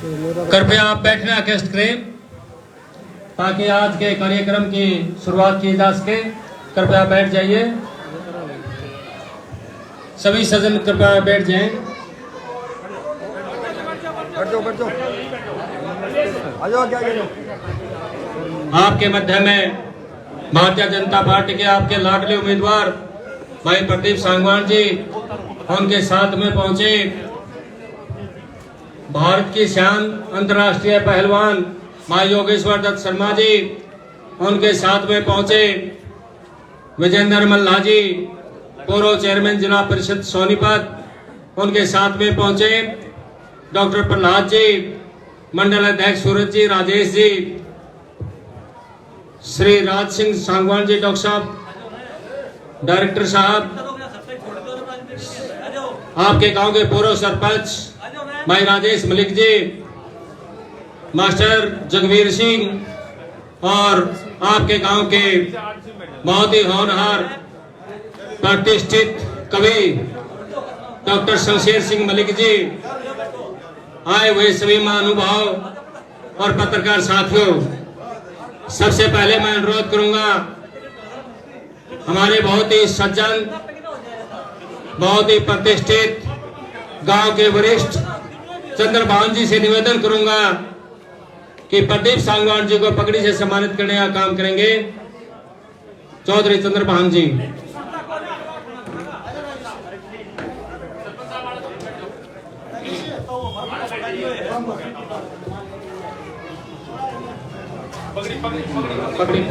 कृपया आप बैठना कष्ट करें ताकि आज के कार्यक्रम की शुरुआत की जा सके। कृपया बैठ जाइए, सभी सज्जन कृपया बैठ जाएं। आपके मध्य में भारतीय जनता पार्टी के आपके लाडले उम्मीदवार भाई प्रदीप सांगवान जी, उनके साथ में पहुंचे भारत की शान अंतर्राष्ट्रीय पहलवान मां योगेश्वर दत्त शर्मा जी, उनके साथ में पहुंचे विजेंद्र मल्ला जी, पूर्व चेयरमैन जिला परिषद सोनीपत, उनके साथ में पहुंचे डॉक्टर प्रहलाद जी, मंडल अध्यक्ष सूरज जी, राजेश जी, श्री राज सिंह सांगवान जी, डॉक्टर साहब, डायरेक्टर साहब, आपके गांव के पूर्व सरपंच भाई राजेश मलिक जी, मास्टर जगवीर सिंह और आपके गांव के बहुत ही होनहार प्रतिष्ठित कवि डॉक्टर शमशेर सिंह मलिक जी, आए हुए सभी महानुभाव और पत्रकार साथियों, सबसे पहले मैं अनुरोध करूंगा हमारे बहुत ही सज्जन, बहुत ही प्रतिष्ठित गांव के वरिष्ठ चंद्रभान जी से निवेदन करूंगा कि प्रदीप सांगवान जी को पगड़ी से सम्मानित करने का काम करेंगे। चौधरी चंद्रभान जी। पगड़ी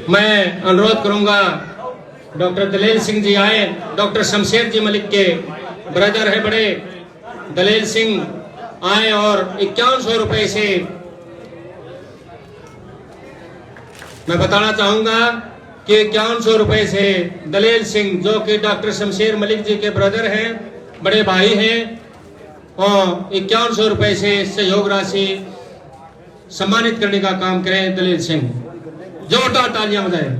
मैं अनुरोध करूंगा डॉक्टर दलेल सिंह जी आए। डॉक्टर शमशेर जी मलिक के ब्रदर है बड़े दलेल सिंह आए और 5100 रुपए से मैं बताना चाहूंगा कि 5100 रुपए से दलेल सिंह जो कि डॉक्टर शमशेर मलिक जी के ब्रदर हैं, बड़े भाई हैं, और 5100 रुपए से सहयोग राशि सम्मानित करने का काम करें दलेल सिंह। जोरदार तालियां बजाएं।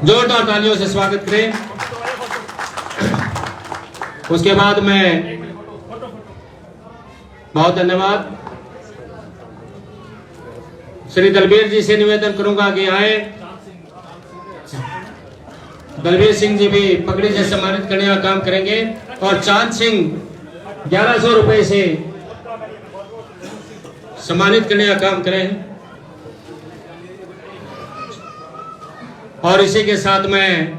जोरदार तालियों से स्वागत करें। उसके बाद मैं बहुत धन्यवाद श्री दलबीर जी से निवेदन करूंगा कि आए। दलबीर सिंह जी भी पगड़ी से सम्मानित करने का काम करेंगे और चांद सिंह 1100 रुपए से सम्मानित करने का काम करें। और इसी के साथ में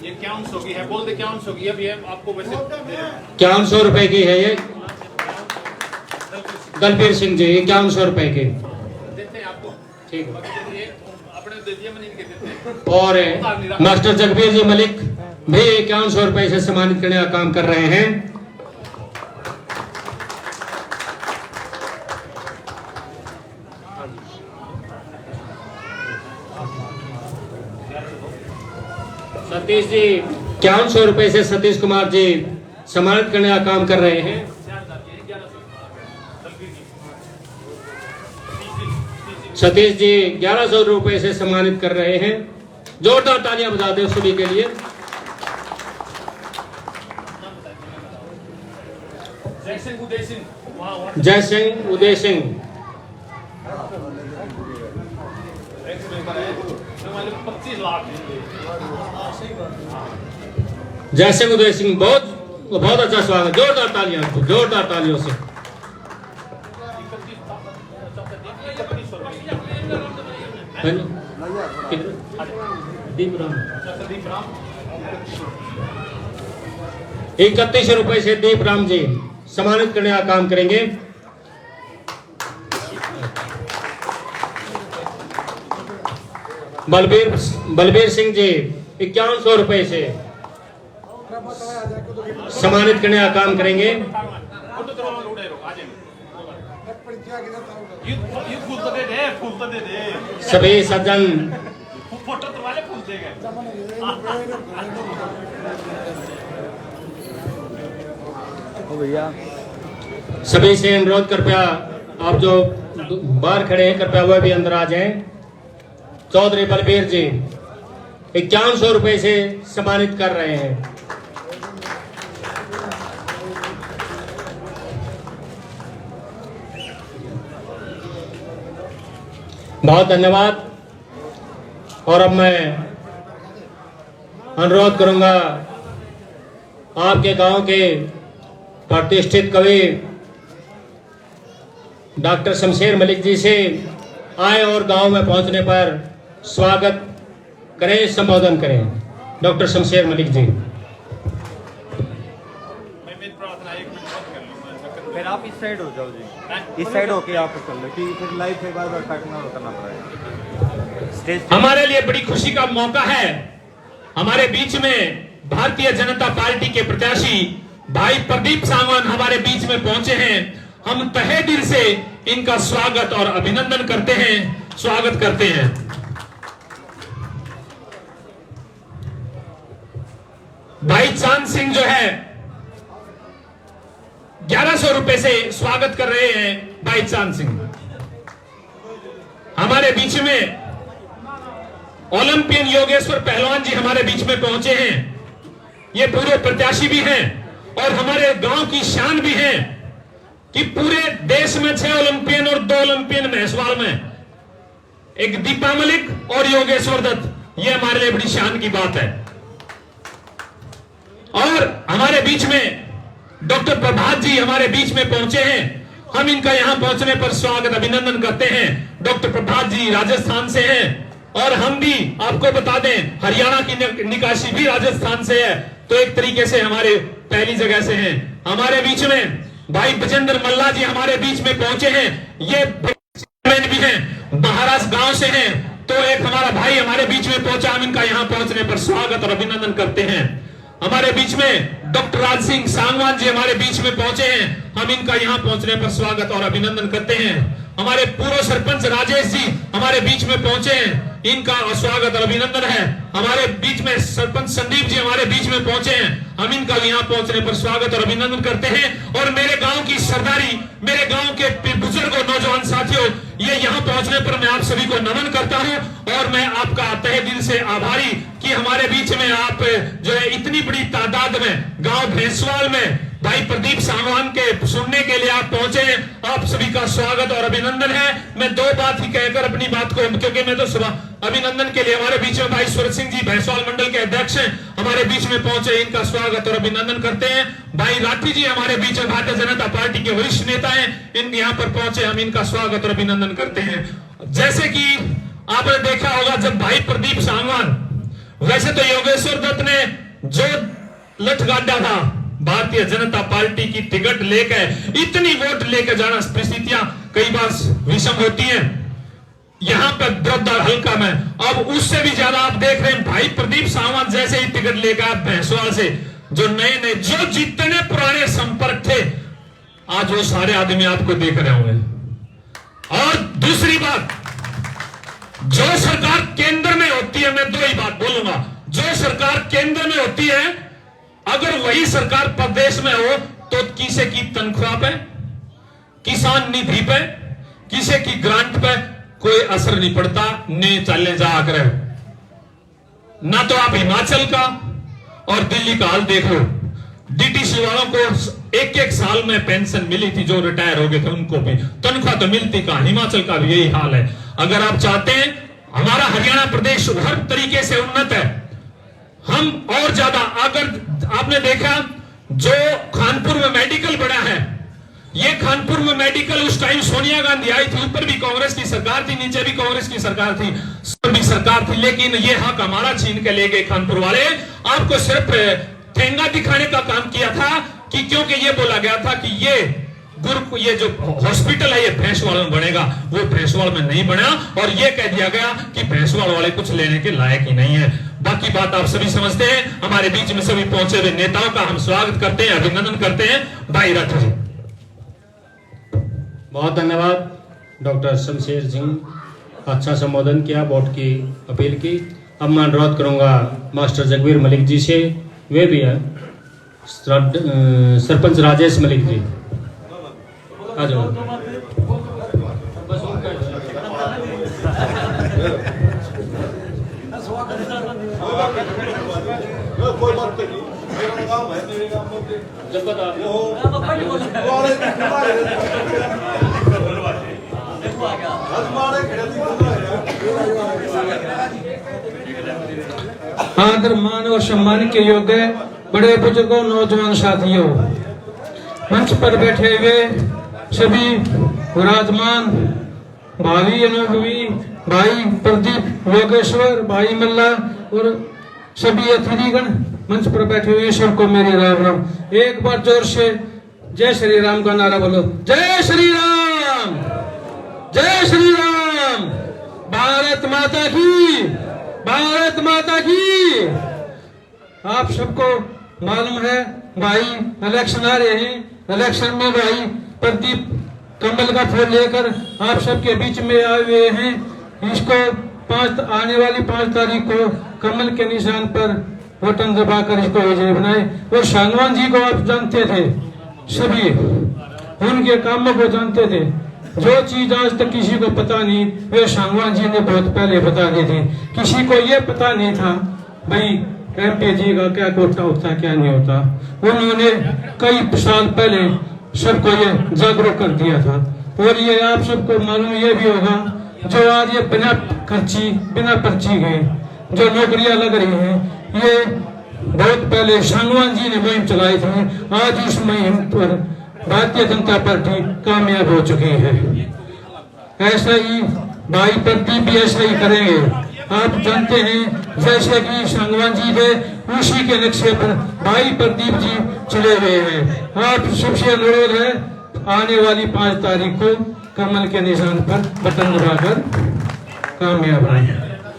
ये 5100 की है, बोल दे 5100 की। अब ये आपको वैसे 5100 रुपए की है ये दलबीर सिंह जी, 5100 रुपए के देते हैं आपको। ठीक अपने दे दिए, मैंने इनके देते हैं। और मास्टर जगबीर जी मलिक भी 5100 रुपए से सम्मानित करने का काम कर रहे हैं। सतीश जी 5100 रुपए से सतीश कुमार जी सम्मानित करने का काम कर रहे हैं। सतीश जी 1100 रुपए से सम्मानित कर रहे हैं। जोरदार तालियां बजा दें सभी के लिए। जय सिंह उदय सिंह 25 लाख। जय सिंह उदय सिंह, बहुत अच्छा स्वागत। जोरदार तालियां, जोरदार तालियों से। दीप राम 31 रुपए से दीप राम जी सम्मानित करने का काम करेंगे। बलबीर सिंह जी 5100 रुपए से सम्मानित करने का काम करेंगे। ये फूल तो दे दे, फूल तो दे दे। सभी सज्जन फोटो तो वाले फूल देगा। भैया सभी से अनुरोध कृपया आप जो बाहर खड़े हैं कृपया वह भी अंदर आ जाएं। चौधरी बलबीर जी 5100 रुपए से सम्मानित कर रहे हैं। बहुत धन्यवाद। और अब मैं अनुरोध करूंगा आपके गांव के प्रतिष्ठित कवि डॉक्टर शमशेर मलिक जी से आए और गांव में पहुंचने पर स्वागत करें, संबोधन करें। डॉक्टर शमशेर मलिक जी। फिर आप इस साइड हो जाओ जी, इस साइड होके आप कर लो कि फिर लाइव से बार बार काटना करना पड़ेगा। स्टेज हमारे लिए बड़ी खुशी का मौका है। हमारे बीच में भारतीय जनता पार्टी के प्रत्याशी भाई प्रदीप सांगवान हमारे बीच में पहुंचे हैं। हम तहे दिल से इनका स्वागत और अभिनंदन करते हैं, स्वागत करते हैं। भाई चांद सिंह जो है 1100 रुपए से स्वागत कर रहे हैं। भाई चांद सिंह हमारे बीच में। ओलंपियन योगेश्वर पहलवान जी हमारे बीच में पहुंचे हैं। ये पूरे प्रत्याशी भी हैं और हमारे गांव की शान भी हैं कि पूरे देश में 6 ओलंपियन और 2 ओलंपियन महेशवाल में, एक दीपा मलिक और योगेश्वर दत्त। ये हमारे लिए बड़ी शान की बात है। और हमारे बीच में डॉक्टर प्रभात जी हमारे बीच में पहुंचे हैं। हम इनका यहां पहुंचने पर स्वागत अभिनंदन करते हैं। डॉक्टर प्रभात जी राजस्थान से हैं और हम भी आपको बता दें हरियाणा की निकासी भी राजस्थान से है, तो एक तरीके से हमारे पहली जगह से हैं। हमारे बीच में भाई बजेंद्र मल्ला जी हमारे बीच में पहुंचे हैं। ये भी हैं, महाराष्ट्र गांव से हैं, तो एक हमारा भाई हमारे बीच में पहुंचा। हम इनका यहां पहुंचने पर स्वागत और अभिनंदन करते हैं। हमारे बीच में डॉक्टर राज सिंह सांगवान जी हमारे बीच में पहुंचे हैं। हम इनका यहां पहुंचने पर स्वागत और अभिनंदन करते हैं। हमारे पूर्व सरपंच राजेश जी हमारे बीच में पहुंचे हैं। इनका स्वागत और अभिनंदन है। हमारे बीच में सरपंच संदीप जी हमारे बीच में पहुंचे हैं। हम इनका यहां पहुंचने पर स्वागत और अभिनंदन करते हैं। और मेरे गांव की सरदारी, मेरे गांव के बुजुर्गों, नौजवान साथियों, ये यहां पहुंचने पर मैं आप सभी को नमन करता हूं और मैं आपका तहे दिल से आभारी कि हमारे बीच में आप जो है इतनी बड़ी तादाद में गांव भैंसवाल में भाई प्रदीप सांगवान के सुनने के लिए आप पहुंचे हैं। आप सभी का स्वागत और अभिनंदन है। मैं 2 बात ही कहकर अपनी बात को, क्योंकि मैं तो सुबह अभिनंदन के लिए हमारे बीच में भाई सूरज सिंह जी भैंसवाल मंडल के अध्यक्ष हैं, हमारे बीच में पहुंचे। इनका स्वागत और अभिनंदन करते हैं। भाई राठी जी हमारे बीच में भारतीय जनता पार्टी के वरिष्ठ नेता हैं, इन यहाँ पर पहुंचे। हम इनका स्वागत और अभिनंदन करते हैं। जैसे कि आपने देखा होगा जब भाई प्रदीप सांगवान, वैसे तो योगेश्वर दत्त ने जो लठगाड़ा था भारतीय जनता पार्टी की टिकट लेकर, इतनी वोट लेकर जाना, परिस्थितियां कई बार विषम होती हैं यहां पर ब्रदर हल्का में। अब उससे भी ज्यादा आप देख रहे हैं भाई प्रदीप सांगवान जैसे ही टिकट लेकर भैंसवाल से, जो नए नए, जो जितने पुराने संपर्क थे, आज वो सारे आदमी आपको देख रहे होंगे। और दूसरी बात, जो सरकार केंद्र में होती है, मैं 2 ही बात बोलूंगा, जो सरकार केंद्र में होती है, अगर वही सरकार प्रदेश में हो तो किसी की तनख्वाह पे, किसान निधि पे, किसी की ग्रांट पे कोई असर नहीं पड़ता। ने चले जा कर ना तो आप हिमाचल का और दिल्ली का हाल देख लो। डीटीसी वालों को 1-1 साल में पेंशन मिली थी, जो रिटायर हो गए थे उनको भी तनख्वाह तो मिलती कहां। हिमाचल का भी यही हाल है। अगर आप चाहते हैं हमारा हरियाणा प्रदेश हर तरीके से उन्नत है, हम और ज्यादा, अगर आपने देखा जो खानपुर में मेडिकल बना है, ये खानपुर में मेडिकल उस टाइम सोनिया गांधी आई थी, ऊपर भी कांग्रेस की सरकार थी, नीचे भी कांग्रेस की सरकार थी, सब भी सरकार थी, लेकिन ये हक हमारा छीन के ले गए खानपुर वाले। आपको सिर्फ ठेंगा दिखाने का काम किया था कि क्योंकि ये बोला गया था कि ये जो हॉस्पिटल है ये भैंसवाल में बनेगा, वो भैंसवाल में नहीं बना और ये कह दिया गया कि भैंसवाल वाले कुछ लेने के लायक ही नहीं है। बाकी बात आप सभी समझते हैं। हमारे बीच में सभी पहुंचे हुए नेताओं का हम स्वागत करते हैं, अभिनंदन करते हैं। भाई राठौर जी, बहुत धन्यवाद डॉक्टर शमशेर सिंह, अच्छा संबोधन किया, वोट की अपील की। अब मैं अनुरोध करूंगा मास्टर जगवीर मलिक जी से, वे भी हैं सरपंच राजेश मलिक जी, आ जाओ। आदर मान और सम्मान के योग्य बड़े बुजुर्गों, नौजवान साथियों, मंच पर बैठे हुए सभी विराजमान भावी अनुभवी भाई प्रदीप योगेश्वर, भाई मल्ला और सभी अतिथिगण मंच पर बैठे हुए सबको मेरे राम राम। एक बार जोर से जय श्री राम का नारा बोलो। जय श्री राम, जय श्री राम। भारत माता की, भारत माता की। आप सबको मालूम है भाई इलेक्शन आ रहे हैं, इलेक्शन में भाई प्रदीप कमल का फूल लेकर आप सबके बीच में आए हुए हैं। इसको आने वाली 5 तारीख को कमल के निशान पर बटन दबाकर इसको विजय बनाए। और सांगवान जी को आप जानते थे, सभी उनके कामों को जानते थे। जो चीज आज तक किसी को पता नहीं, वे सांगवान जी ने बहुत पहले बता दी थी। किसी को ये पता नहीं था भाई MP जी का क्या कोटा होता क्या नहीं होता। उन्होंने कई साल पहले सबको ये जागरूक कर दिया था। और ये आप सबको मालूम ये भी होगा, जो आज ये बिना खर्ची बिना पर्ची गए जो नौकरियां लग रही हैं, ये बहुत पहले सांगवान जी ने मुहिम चलाई थी। आज इस मुहिम पर भारतीय जनता पार्टी कामयाब हो चुकी है। ऐसा ही भाई प्रदीप भी ऐसा ही करेंगे। आप जानते हैं जैसे कि सांगवान जी थे, उसी के नक्शे पर भाई प्रदीप जी चले हुए हैं। आप सबसे अनुरोध है आने वाली 5 तारीख को कमल के निशान पर बटन दबाकर कामयाब रहे।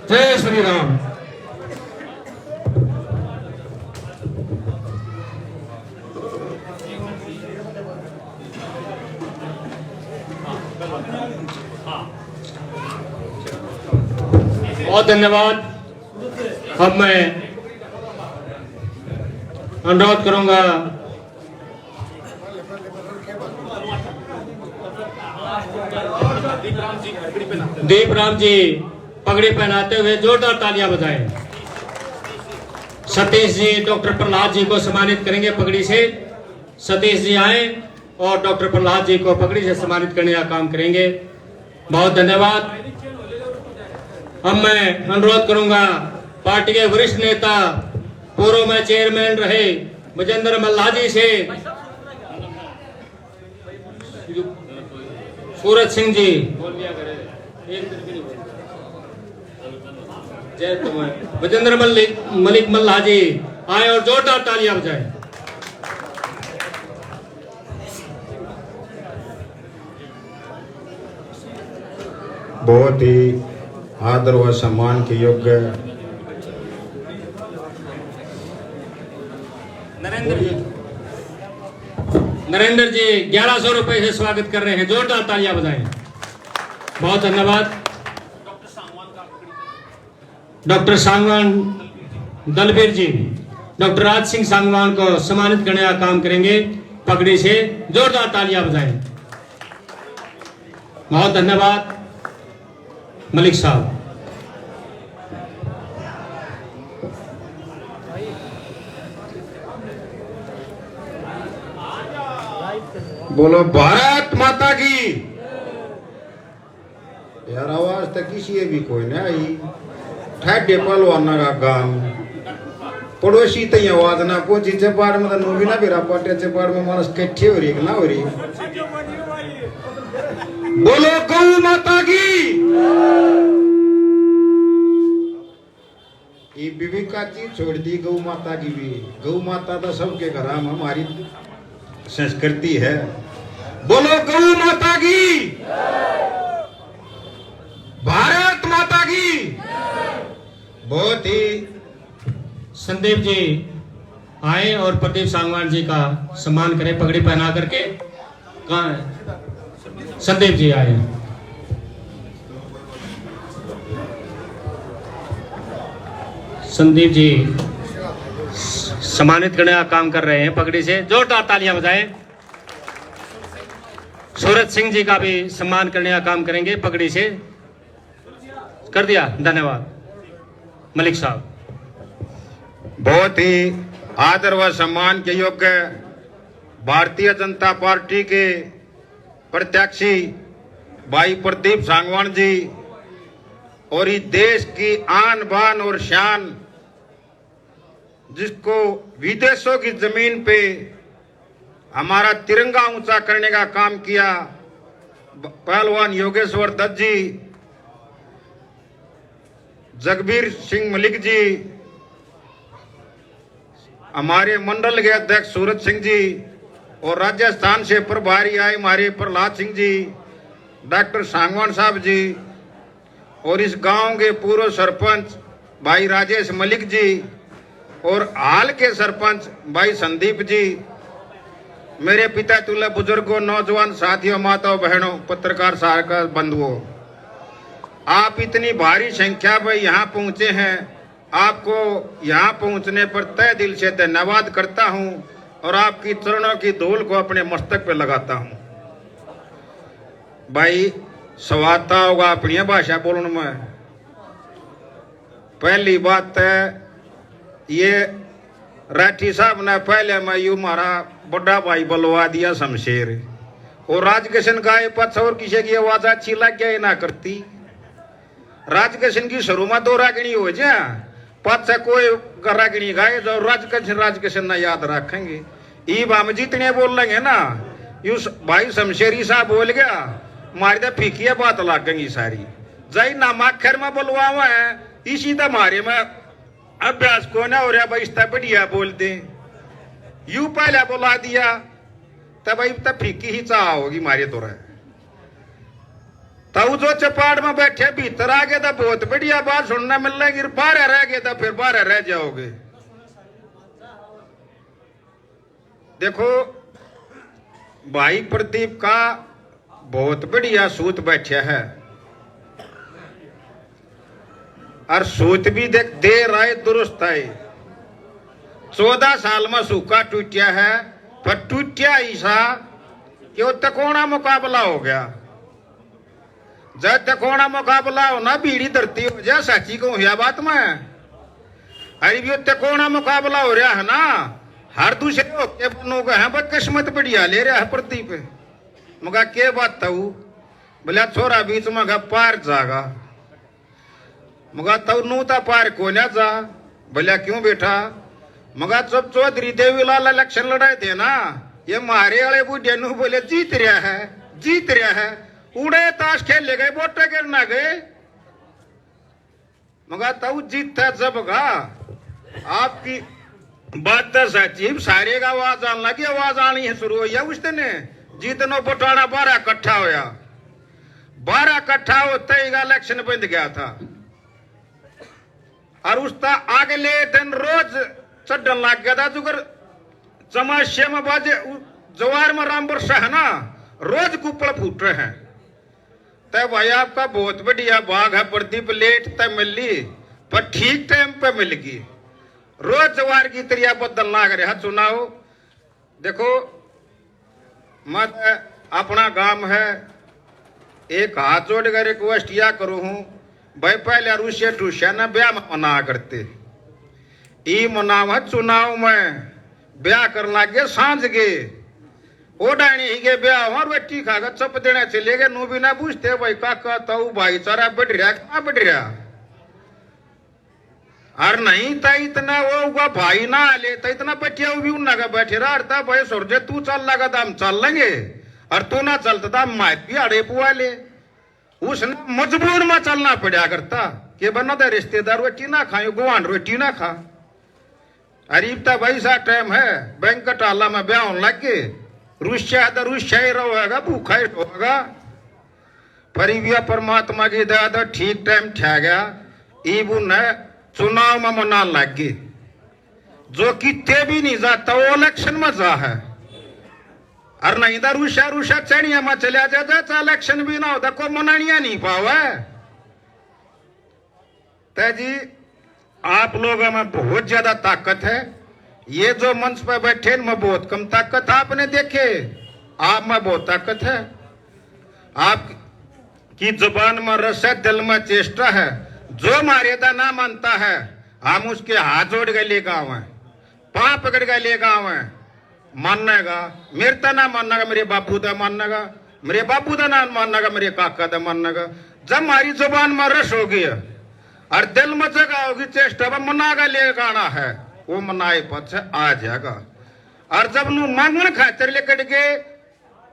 जय श्री राम। बहुत धन्यवाद। अब मैं अनुरोध करूंगा दीप राम जी पगड़ी पहनाते हुए जोरदार तालियां बजाएं। सतीश जी डॉक्टर प्रहलाद जी को सम्मानित करेंगे पगड़ी से। सतीश जी आए और डॉक्टर प्रहलाद जी को पगड़ी से सम्मानित करने का काम करेंगे। बहुत धन्यवाद। अब मैं अनुरोध करूंगा पार्टी के वरिष्ठ नेता, पूर्व में चेयरमैन रहे विजेंद्र मल्ला जी से सूरज सिंह जी विजेंद्र मलिक मल्ला जी आए और जोरदार तालियां बजाएं। बहुत ही आदर व सम्मान के योग्य नरेंद्र जी 1100 रुपए से स्वागत कर रहे हैं, जोरदार तालियां बजाएं। बहुत धन्यवाद। डॉक्टर सांगवान दलबीर जी डॉक्टर राज सिंह सांगवान को सम्मानित करने का काम करेंगे पगड़ी से, जोरदार तालियां बजाएं। बहुत धन्यवाद मलिक साहब। बोलो भारत माता की। यार आवाज तक किसी भी कोई नहीं आई। ठाडे पहलवाना का काम पड़ोसी तई आवाज ना पहुंची। चपाड़ में तो नोबी ना बेरा पाटे चपाड़ में मानस कट्ठे हो रही ना हो रही। बोलो गौ माता की। ये विविका चीज छोड़ दी गौ माता की भी। गौ माता तो सबके घर में हमारी संस्कृति है। बोलो गौ माता की। भारत माता की। बहुत ही संदीप जी आए और प्रदीप सांगवान जी का सम्मान करें पगड़ी पहना करके। कहाँ है संदीप जी आए। संदीप जी सम्मानित करने का काम कर रहे हैं पगड़ी से, जोरदार तालियां बजाएं। सूरज सिंह जी का भी सम्मान करने का काम करेंगे पगड़ी से। कर दिया, धन्यवाद मलिक साहब। बहुत ही आदर व सम्मान के योग्य भारतीय जनता पार्टी के प्रत्याशी भाई प्रदीप सांगवान जी और इस देश की आन बान और शान, जिसको विदेशों की जमीन पे हमारा तिरंगा ऊंचा करने का काम किया, पहलवान योगेश्वर दत्त जी, जगबीर सिंह मलिक जी, हमारे मंडल के अध्यक्ष सूरज सिंह जी, और राजस्थान से प्रभारी आए हमारे प्रहलाद सिंह जी, डॉक्टर सांगवान साहब जी, और इस गांव के पूर्व सरपंच भाई राजेश मलिक जी, और हाल के सरपंच भाई संदीप जी, मेरे पिता तुल्य बुजुर्गों, नौजवान साथियों, माताओं, बहनों, पत्रकार साहब बंधुओं, आप इतनी भारी संख्या में यहाँ पहुंचे हैं। आपको यहाँ पहुंचने पर तहे दिल से धन्यवाद करता हूँ और आपकी चरणों की धूल को अपने मस्तक पे लगाता हूँ। भाई स्वाता होगा अपनी भाषा बोलने में। पहली बात है, ये राठी साहब ने पहले मैं यू मारा बड़ा भाई बलवा दिया शमशेर, और राजकिशन का पक्ष और किसी की आवाज अच्छी लग गया ना करती। राजकिशन की शुरू में दो रागिणी हो जाए, पक्ष कोई रागिणी गाए जो राजकिशन ना याद रखेंगे। ईब हम जितने बोल लेंगे ना, यू भाई शमशेरी साहब बोल गया, मारी तो फीकी बात लगेंगी सारी। जय नामाक्षर में बोलवा हुआ है, इसी तो हमारे में अभ्यास को ना हो रहा भाई, इतना बढ़िया बोलते यू पहले बोला दिया तब भाई तब फीकी ही चाह होगी मारे तो रहे। तब जो चपाड़ में बैठे भीतर आ गए तो बहुत बढ़िया बात सुनने मिल रही, बाहर रह गए तो फिर बाहर रह जाओगे। देखो भाई प्रदीप का बहुत बढ़िया सूत बैठा है, और सूत भी देख दे रहा है, दुरुस्त है। 14 साल में सूखा टूटिया है, पर टूटिया ऐसा कि वो तकोना मुकाबला हो गया। जब तकोना मुकाबला हो ना, बीड़ी धरती हो जाए, सच्ची को हुआ बात में। अरे भी तकोना मुकाबला हो रहा है ना, हर दूसरे होके बनोगे हैं, पर किस्मत बढ़िया ले रहा है प्रदीप। मगा के बात था बोला छोरा बीच में पार जागा, मगा तब नू था पार को ना जा। बोला क्यों बेटा? मगा जब चौधरी देवीलाल इलेक्शन लड़ाए थे ना, ये मारे वाले बुढ़िया नू बोले जीत रहा है, जीत रहा है, उड़े ताश खेले गए, वोटे गिरना गए। मगा तब जीतता जब गा आपकी बात तो सची, सारे का आवाज आने लगी, आवाज आनी है शुरू हुई है उस दिन। जीतनो बटाना 12 इकट्ठा होया, 12 इकट्ठा होते ही इलेक्शन बंद गया था। और उसका अगले दिन रोज चढ़न लग गया था, जुगर चमाशे में बाजे जवार में राम वर्षा है ना, रोज कुपड़ फूट रहे हैं। तब भाई आपका बहुत बढ़िया बाग है प्रदीप, लेट तय मिली पर ठीक टाइम पे मिल गई। रोज जवार की तरिया बदल लाग रहा चुनाव। देखो मत अपना गांव है, एक हाथ जोड़ कर रिक्वेस्ट या करूं हूं भाई, पहले रूसिया टूसिया ना ब्याह मना करते, ई मनाव है चुनाव में ब्याह कर लागे सांझ गे ओडाणी ही के ब्याह और बेटी खाकर चप देने चले गए, नू भी ना पूछते भाई काका तो भाईचारा बढ़ रहा कहाँ बढ़ रहा। और नहीं था इतना वो भाई ना ले तो इतना बैठिया भी उन्ना का बैठे रहा था भाई सोरजे तू चल लगा था हम चल लेंगे, और तू ना चलता था माइक भी अड़े पुआ ले। उसने मजबूर में चलना पड़ा करता कि बना था रिश्तेदार रोटी ना खाए, गुआन रोटी ना खा। अरीबता भाई सा टाइम है, बैंक टाला में ब्याह होने लग गए, रुष्या तो रुष्या ही रहेगा, भूखा ही होगा। परिव्या परमात्मा की दया ठीक टाइम ठा गया, ईबू ने चुनाव में मना लग गई, जो कि ते भी नहीं जाता वो इलेक्शन में जा है। और नहीं तो रूसा रूसा चढ़िया में चलिया जाता इलेक्शन भी ना होता को मनानिया नहीं पावे। तो जी आप लोगों में बहुत ज्यादा ताकत है। ये जो मंच पर बैठे में बहुत कम ताकत आपने देखे, आप में बहुत ताकत है। आप की जुबान में रस है, दिल में चेष्टा है। जो मर्यादा ना मानता है हम उसके हाथ जोड़ के ले गाँव, पाँव पकड़ के ले गाँव मानेगा। मेरे तो ना मानेगा, मेरे बापू तो मानेगा, मेरे बापू तो ना मानेगा, मेरे काका तो मानेगा। जब हमारी जुबान में रस होगी और दिल में जगह होगी, चेष्टा मना का ले गाना है, वो मनाए पद से आ जाएगा। और जब नू मांगन खातिर लेकर के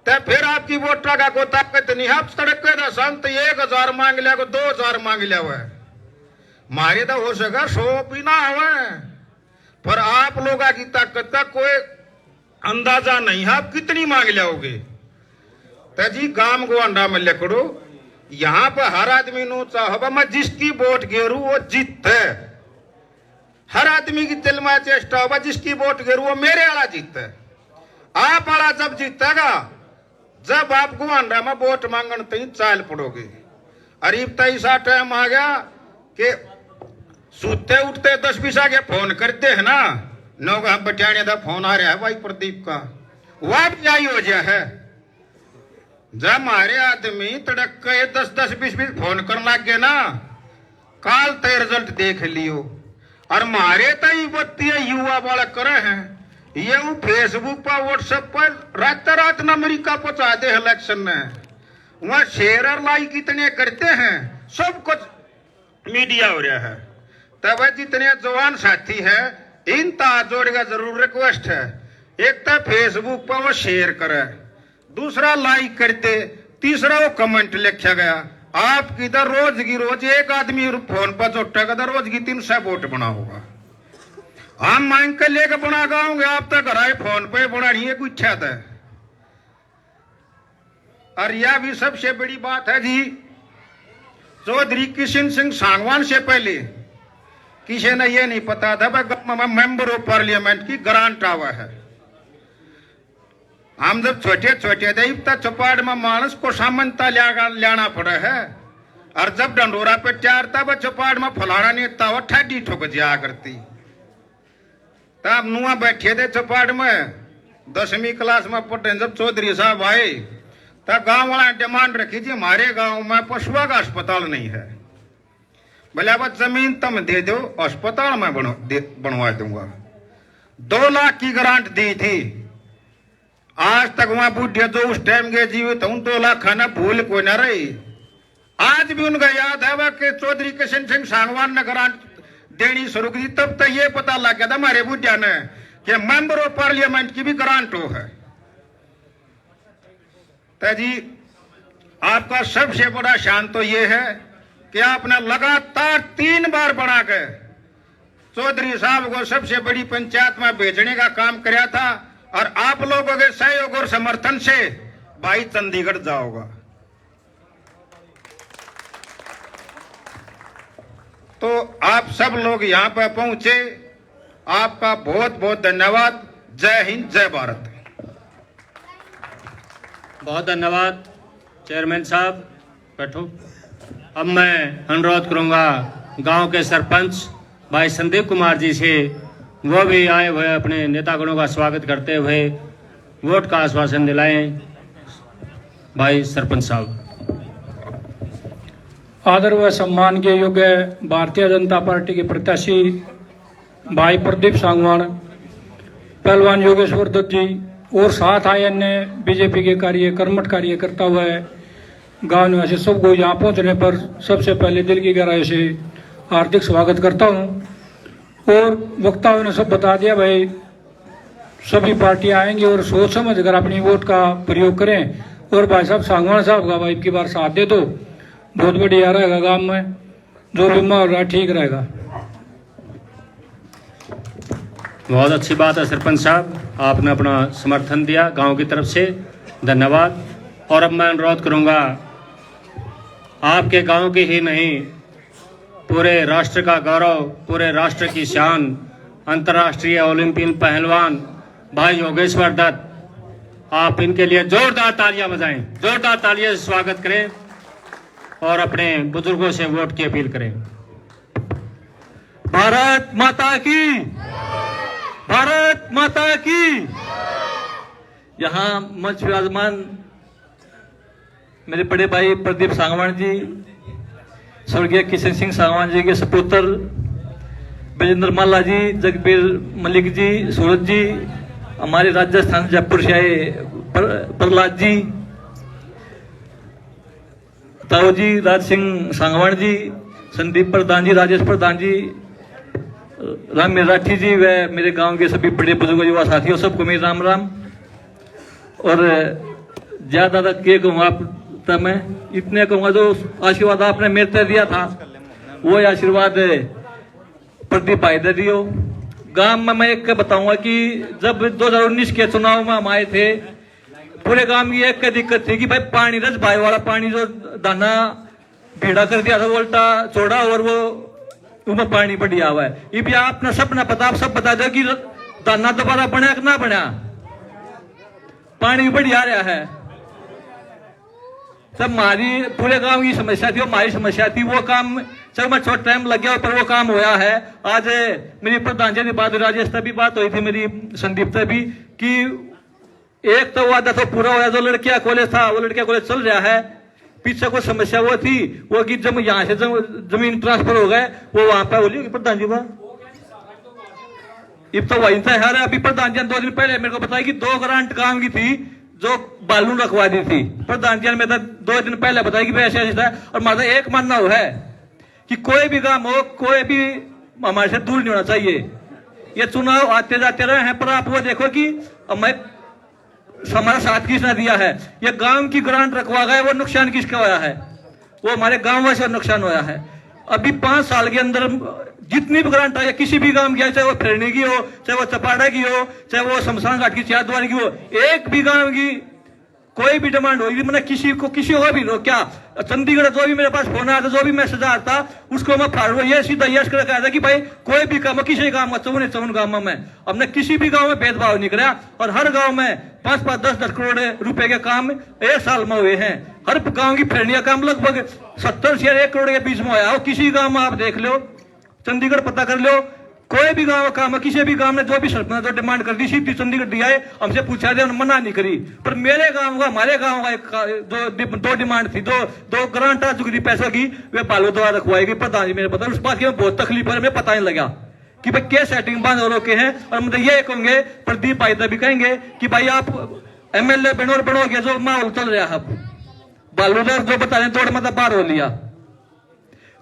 तो फिर आपकी वोट का को ताकत नहीं। आप सड़क के संत 1000 मांग लिया को 2000 मांग लिया हुआ है, मारे तो हो सका 100 भी ना हुआ। पर आप लोगों की ताकत का कोई अंदाजा नहीं है, आप कितनी मांग लियाओगे। तो जी गांव को अंडा में लेकड़ो, यहाँ पर हर आदमी नो चाहो मैं जिसकी वोट गेरू वो जीते। हर आदमी की दिल में चेष्टा होगा जिसकी वोट गेरू वो मेरे वाला जीते। आप वाला जब जीतेगा जब आपको अंडा में वोट मांगने तो चाल पड़ोगे। अरे ऐसा टाइम आ गया कि सूते उठते 10-20 आगे फोन करते हैं ना, नौगा हम बटियाने का फोन आ रहा है भाई प्रदीप का, वह भी आई हो जाए है। जब हमारे आदमी तड़क के 10-20 फोन करने लग गए ना, काल तय रिजल्ट देख लियो। और मारे तई बत्ती युवा वाला करे हैं ये फेसबुक पर व्हाट्सएप पर रात अमेरिका पहुंचा दे इलेक्शन में, वहां शेयर और लाइक इतने करते हैं, सब कुछ मीडिया हो रहा है। तब जितने जवान साथी है इन ताजोड़ का जरूर रिक्वेस्ट है, एक तो फेसबुक पर वो शेयर करे, दूसरा लाइक करते, तीसरा वो कमेंट लिखा गया। आप किधर रोज की रोज एक आदमी फोन पर जोटेगा तो रोज की 300 वोट बना होगा। हम मांग कर लेकर बना गाओगे, आप तो घर आए फोन पे बना नहीं है, कुछ इच्छा है। और यह भी सबसे बड़ी बात है जी, चौधरी किशन सिंह सांगवान से पहले किसी ने यह नहीं पता था मेंबर ऑफ पार्लियामेंट की ग्रांट आवा है। हम जब छोटे छोटे थे तब चौपाड़ में मानस को सामंता लाना पड़ा है। और जब डंडोरा पे तैयार था वह चौपाड़ में फलाना नेता वो ठंडी ठोक जा करती। तब नुआ बैठे थे चौपाड़ में 10वीं क्लास में पढ़े, जब चौधरी साहब आए तब गांव वाला डिमांड रखी थी हमारे गांव में पशुआ का अस्पताल नहीं है, बोले अब जमीन तुम दे दो अस्पताल में बनवा दूंगा। 2 लाख की ग्रांट दी थी। आज तक वहां बुढ़िया जो उस टाइम के जीवित हूं 2 लाख खाना भूल कोई ना रही। आज भी उनका याद है कि चौधरी किशन सिंह सांगवान ने ग्रांट देनी शुरू की, तब तक ये पता लग गया था हमारे बुढ़िया ने कि मेंबर ऑफ पार्लियामेंट की भी ग्रांट हो है। तो जी आपका सबसे बड़ा शान तो ये है कि आपने लगातार 3 बार बना के चौधरी साहब को सबसे बड़ी पंचायत में भेजने का काम किया था। और आप लोगों के सहयोग और समर्थन से भाई चंडीगढ़ जाओगा। तो आप सब लोग यहां पर पहुंचे, आपका बहुत बहुत धन्यवाद। जय हिंद, जय भारत। बहुत धन्यवाद चेयरमैन साहब, बैठो। अब मैं अनुरोध करूंगा गांव के सरपंच भाई संदीप कुमार जी से, वो भी आए हुए अपने नेतागणों का स्वागत करते हुए वोट का आश्वासन दिलाएं। भाई सरपंच साहब। आदर व सम्मान के योग्य भारतीय जनता पार्टी के प्रत्याशी भाई प्रदीप सांगवान, पहलवान योगेश्वर दत्त जी और साथ आए अन्य बीजेपी के कर्मठ कार्यकर्ता हुए गांव निवासी सबको यहाँ पहुँचने पर सबसे पहले दिल की गहराई से हार्दिक स्वागत करता हूँ। और वक्ताओं ने सब बता दिया भाई, सभी पार्टियां आएंगी और सोच समझ कर अपनी वोट का प्रयोग करें। और भाई साहब सांगवान साहब का भाई की बार साथ दे दो, बहुत बढ़िया रहेगा, गांव में जो भी माहौल रहा ठीक रहेगा। बहुत अच्छी बात है सरपंच साहब, आपने अपना समर्थन दिया गांव की तरफ से, धन्यवाद। और अब मैं अनुरोध करूंगा, आपके गांव की ही नहीं पूरे राष्ट्र का गौरव, पूरे राष्ट्र की शान, अंतर्राष्ट्रीय ओलंपियन पहलवान भाई योगेश्वर दत्त, आप इनके लिए जोरदार तालियां बजाएं, जोरदार तालियां से स्वागत करें और अपने बुजुर्गों से वोट की अपील करें। भारत माता की, भारत माता की। यहाँ मंच विराजमान मेरे बड़े भाई प्रदीप सांगवान जी, स्वर्गीय किशन सिंह सांगवान जी के सपुत्र विजेंद्र माला जी, जगबीर मलिक जी, सूरज जी, हमारे राजस्थान जयपुर से आए प्रहलाद जी, ताऊ जी, राज सिंह सांगवान जी, संदीप प्रधान जी, राजेश प्रधान जी, राम राठी जी व मेरे गांव के सभी बड़े बुजुर्ग युवा साथियों, सबको मेरी राम राम। और ज्यादा तक के कहूँगा तो मैं इतने कहूँगा, जो आशीर्वाद आपने मेरे से दिया था वो आशीर्वाद प्रदीप भाई दे दियो। गांव में मैं एक बताऊंगा कि जब 2019 के चुनाव में हम आए थे, पूरे गांव की एक दिक्कत थी कि भाई पानी, रस भाई वाला पानी जो दाना भेड़ा कर दिया था वो उल्टा चौड़ा और वो उसमें पानी बढ़िया हुआ है। ये भी आपने सब ना पता, आप सब बता दो कि दाना दोबारा बना कि ना बना, पानी बढ़िया रहा है। सब हमारी पूरे गांव की समस्या थी, हमारी समस्या थी, वो काम चलो मैं छोटा टाइम लग गया पर वो काम होया है। आज मेरी प्रधान जी की बात, राजेश तक भी बात हुई थी, मेरी संदीप तक भी, कि एक तो वादा तो पूरा होया, जो लड़कियां कॉलेज था वो लड़कियां कॉलेज चल रहा है। पीछे कोई समस्या वो थी वो कि जब यहाँ से जमीन ट्रांसफर हो गए वो वहां पर बोली प्रधान जी वाह तो वही था यार। अभी प्रधान जी ने 2 दिन पहले मेरे को बताया कि 2 ग्रांट काम की थी जो बालू रखवा दी थी। प्रधान जी ने मेरे 2 दिन पहले बताया कि ऐसे ऐसा है। और हमारा एक मानना हुआ है कि कोई भी काम हो, कोई भी हमारे से दूर नहीं होना चाहिए। ये चुनाव आते जाते रहे हैं पर आप वो देखो कि हमें हमारा साथ किसने दिया है। ये गांव की ग्रांट रखवा गए, वो नुकसान किसका होया है? वो हमारे गांव में से नुकसान होया है। अभी 5 साल के अंदर जितनी भी ग्रांट आई है किसी भी गांव की, चाहे वो फिरनी की हो, चाहे वो चपाड़ा की हो, चाहे वो शमशान घाट की चारद्वारी की हो, एक भी गांव की कोई भी डिमांड होगी मैंने किसी को भी लो क्या चंडीगढ़ जो भी मेरे पास फोन आया था, जो भी मैसेज आता था उसको मैं फाड़ ये सीधा यश कर कहा था कि भाई कोई भी काम किसी गांव में 54 गांव में हमने किसी भी गांव में भेदभाव नहीं कराया। और हर गांव में 5-5, 10-10 करोड़ रुपए के काम 1 साल में हुए हैं। हर गांव की फिरनी का काम लगभग 70 से 1 करोड़ के बीच में आया हो। किसी गांव में आप देख लो, चंडीगढ़ पता कर लो, कोई भी गांव का काम है, किसी भी गांव ने जो भी सरपंच जो डिमांड कर दी सीधी चंडीगढ़ दिया है, हमसे पूछा दिया, मना नहीं करी। पर मेरे गांव का, हमारे गांव का जो 2 डिमांड थी, 2 ग्रांट आ चुकी थी पैसों की, वे बालू द्वारा रखवाएगी। प्रधान जी मेरे पता, उस बात की बहुत तकलीफ है, हमें पता नहीं लगा कि भाई क्या सेटिंग बंद हो रखे हैं। और मतलब ये कहेंगे प्रदीप भाई भी कहेंगे कि भाई आप MLA बनोगे, जो माहौल चल रहा है बालू जो बता रहे तोड़ मतलब बाहर हो लिया।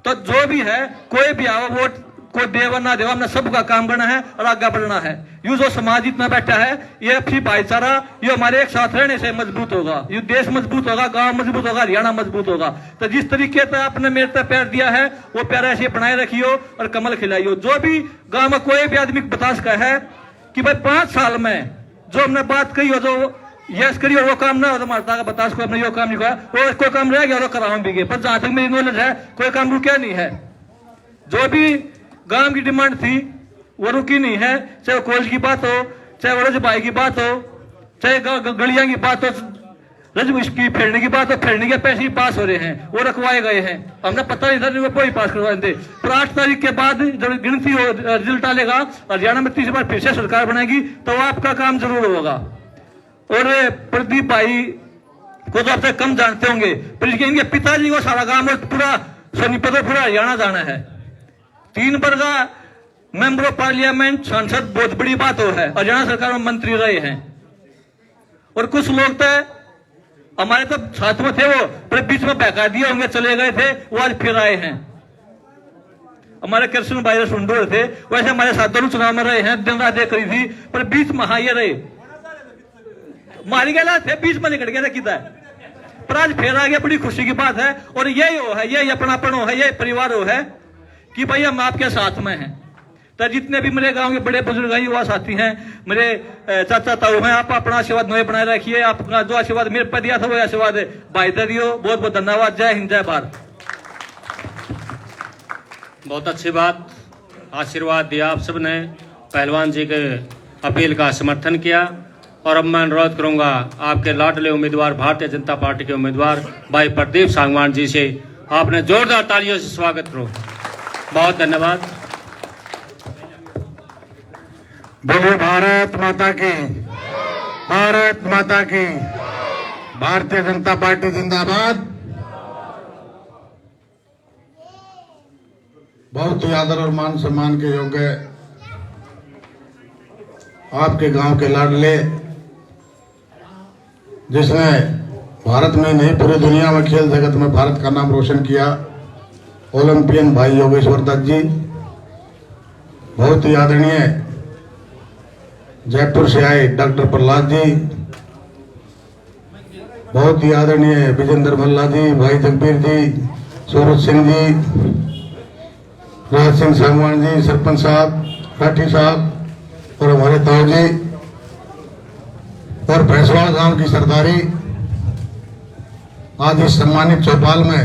तो जो भी है कोई भी आओ, वोट कोई देवा ना देवा, हमने सबका काम करना है और आगे बढ़ना है। यू जो समाज इतना बैठा है, ये अपनी भाईचारा, ये हमारे एक साथ रहने से मजबूत होगा, ये देश मजबूत होगा, गांव मजबूत होगा, हरियाणा मजबूत होगा। तो जिस तरीके से आपने मेरे पे प्यार दिया है वो प्यार ऐसे बनाए रखियो और कमल खिलाइयो। जो भी गांव में कोई भी आदमी बता सका है कि भाई 5 साल में जो हमने बात कही हो, जो यस करिए वो काम ना हो, तो मारता बता को हमने यो काम नहीं किया, वो कोई काम रह गया और कराऊं भी गए। पर जहां तक मेरी नॉलेज है कोई काम रुका नहीं है। जो भी गांव की डिमांड थी वो रुकी नहीं है, चाहे वो कॉलेज की बात हो, चाहे वो रजबाई की बात हो, चाहे गलियां की बात हो, रज की फिरने की बात हो, फिरने के पैसे ही पास हो रहे हैं, वो रखवाए गए हैं। हमने पता नहीं था कोई पास करवाए थे। पर 8 तारीख के बाद जब गिनती हो, रिजल्ट आएगा, हरियाणा में 30 बार फिर से सरकार बनेगी, तो आपका काम जरूर होगा। और प्रदीप भाई को तो आपसे कम जानते होंगे, पर इनके पिताजी को सारा गांव में पूरा सोनीपत पूरा हरियाणा जाना है। 3 बार का मेंबर ऑफ पार्लियामेंट, सांसद, बहुत बड़ी बात हो है। हरियाणा सरकार में मंत्री रहे हैं। और कुछ लोग तो हमारे तो साथ में थे, वो पर बीच में बहका दिए होंगे, चले गए थे, वो आज फिर आए हैं। हमारे कृष्ण भाई सुंदर थे, वैसे हमारे साथ दोनों चुनाव में रहे हैं, दिन रात करी थी, पर बीच में ये रहे, मारी गया थे, बीच में निकल गया किता है। पर आज फिर आ गया, बड़ी खुशी की बात है। और यही हो है, यही अपनापन हो है, यही परिवार हो है कि भाई हम आपके साथ में हैं। तो जितने भी मेरे गांव के बड़े बुजुर्ग हैं, युवा साथी हैं, मेरे चाचा ताऊ हैं, आप अपना आशीर्वाद नए बनाए रखिए। आपका जो आशीर्वाद मेरे पर दिया था वो आशीर्वाद भाई दे दियो। बहुत बहुत धन्यवाद। जय हिंद, जय भारत। बहुत अच्छी बात, आशीर्वाद दिया आप सबने, पहलवान जी के अपील का समर्थन किया। और अब मैं अनुरोध करूंगा आपके लाडले उम्मीदवार भारतीय जनता पार्टी के उम्मीदवार भाई प्रदीप सांगवान जी से, आपने जोरदार तालियों से स्वागत करो। बहुत धन्यवाद। बोलिए भारत माता की, भारत माता की। भारतीय जनता पार्टी जिंदाबाद। बहुत ही आदर और मान सम्मान के योग्य आपके गांव के लाडले, जिसने भारत में नहीं पूरी दुनिया में खेल जगत में भारत का नाम रोशन किया, ओलंपियन भाई योगेश्वर दत्त जी। बहुत ही आदरणीय जयपुर से आए डॉक्टर प्रहलाद जी, बहुत ही आदरणीय विजेंद्र भल्ला जी, भाई जगबीर जी, सूरज सिंह जी, राज सिंह सांगवान जी, सरपंच साहब, राठी साहब और हमारे ताऊ जी और भैंसवाड़ गांव की सरदारी। आज इस सम्मानित चौपाल में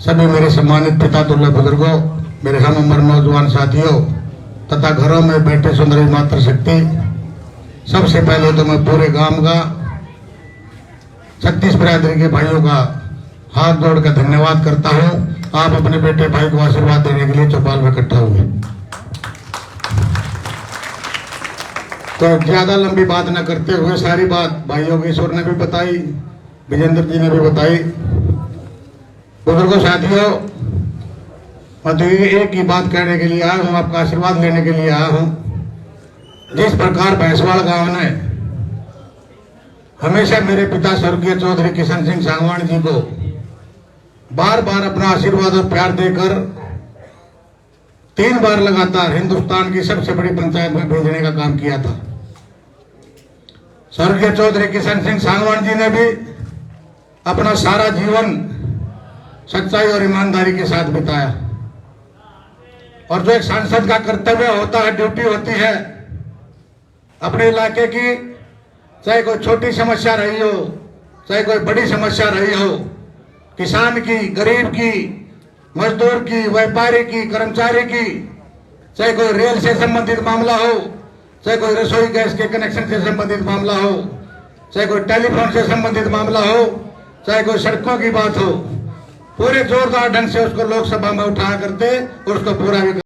सभी मेरे सम्मानित पिता तुल्य बुजुर्गों, मेरे हम उम्र नौजवान साथियों तथा घरों में बैठे सुंदरी मातृशक्ति, सबसे पहले तो मैं पूरे गांव का 36 बिरादरी के भाइयों का हाथ जोड़कर धन्यवाद करता हूं। आप अपने बेटे भाई को आशीर्वाद देने के लिए चौपाल में इकट्ठा हुए। तो ज्यादा लंबी बात न करते हुए सारी बात भाई योगेश्वर ने भी बताई, विजेंद्र जी ने भी बताई। बुजुर्गों साथियों, मैं तो एक ही बात कहने के लिए आया हूं, आपका आशीर्वाद लेने के लिए आया हूं। जिस प्रकार भैंसवाड़ गांव ने हमेशा मेरे पिता स्वर्गीय चौधरी किशन सिंह सांगवान जी को बार बार अपना आशीर्वाद और प्यार देकर 3 बार लगातार हिंदुस्तान की सबसे बड़ी पंचायत में भेजने का काम किया था। स्वर्गीय चौधरी किशन सिंह सांगवान जी ने भी अपना सारा जीवन सच्चाई और ईमानदारी के साथ बिताया। और जो एक सांसद का कर्तव्य होता है, ड्यूटी होती है अपने इलाके की, चाहे कोई छोटी समस्या रही हो, चाहे कोई बड़ी समस्या रही हो, किसान की, गरीब की, मजदूर की, व्यापारी की, कर्मचारी की, चाहे कोई रेल से संबंधित मामला हो, चाहे कोई रसोई गैस के कनेक्शन से संबंधित मामला हो, चाहे कोई टेलीफोन से संबंधित मामला हो, चाहे कोई सड़कों की बात हो, पूरे जोरदार ढंग से उसको लोकसभा में उठाया करते और उसको पूरा भी